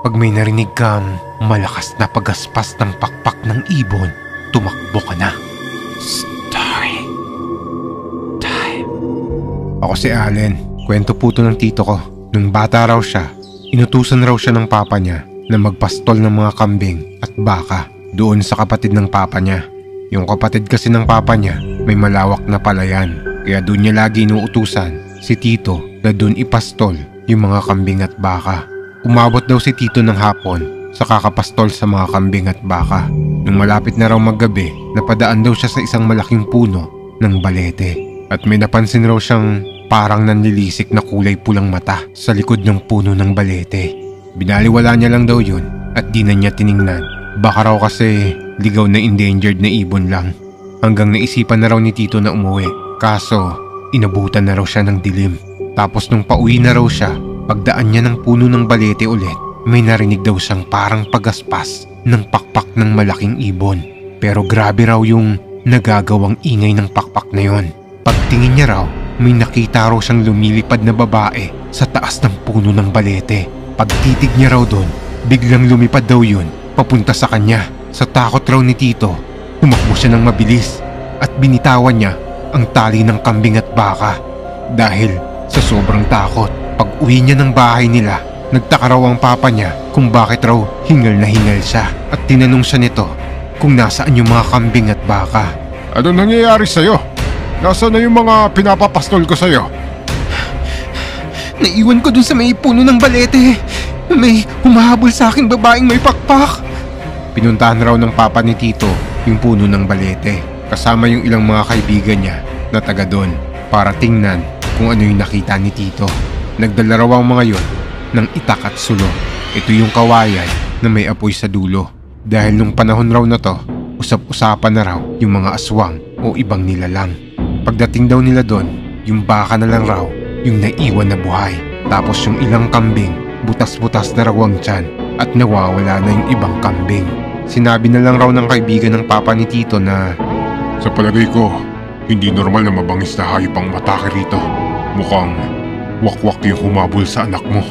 Pag may narinig kang malakas na pagaspas ng pakpak ng ibon, tumakbo ka na. Story time. Ako si Allen. Kwento po to ng tito ko. Nung bata raw siya, inutusan raw siya ng papa niya na magpastol ng mga kambing at baka doon sa kapatid ng papa niya. Yung kapatid kasi ng papa niya may malawak na palayan, kaya doon niya lagi inuutusan si tito na doon ipastol yung mga kambing at baka. Umabot daw si tito ng hapon sa kakapastol sa mga kambing at baka. Nung malapit na raw maggabi, napadaan daw siya sa isang malaking puno ng balete. At may napansin raw siyang parang nanlilisik na kulay pulang mata sa likod ng puno ng balete. Binaliwala niya lang daw yun at di na niya tiningnan. Baka raw kasi ligaw na endangered na ibon lang. Hanggang naisipan na raw ni tito na umuwi. Kaso, inabutan na raw siya ng dilim. Tapos nung pauwi na raw siya, pagdaan niya ng puno ng balete ulit, may narinig daw siyang parang pagaspas ng pakpak ng malaking ibon. Pero grabe raw yung nagagawang ingay ng pakpak na yon. Pagtingin niya raw, may nakita raw siyang lumilipad na babae sa taas ng puno ng balete. Pagtitig niya raw doon, biglang lumipad daw yun papunta sa kanya. Sa takot raw ni tito, humakbo siya ng mabilis at binitawan niya ang tali ng kambing at baka. Dahil sa sobrang takot, pag uwi niya ng bahay nila, nagtaka raw ang papa niya kung bakit raw hingal na hingal siya. At tinanong siya nito kung nasaan yung mga kambing at baka. Ano nangyayari sa'yo? Nasaan na yung mga pinapapastol ko sa'yo? Naiwan ko dun sa may puno ng balete. May humahabol sa akin babaeng may pakpak. Pinuntahan raw ng papa ni tito yung puno ng balete kasama yung ilang mga kaibigan niya na taga doon para tingnan kung ano yung nakita ni tito. Nagdala raw ang mga yon ng itak at sulo. Ito yung kawayan na may apoy sa dulo. Dahil nung panahon raw na to, usap-usapan na raw yung mga aswang o ibang nilalang. Pagdating daw nila doon, yung baka na lang raw yung naiwan na buhay. Tapos yung ilang kambing, butas-butas na raw ang tiyan at nawawala na yung ibang kambing. Sinabi na lang raw ng kaibigan ng papa ni tito na, sa palagay ko, hindi normal na mabangis na hayop ang matake rito. Mukhang wakwak yung humabol sa anak mo.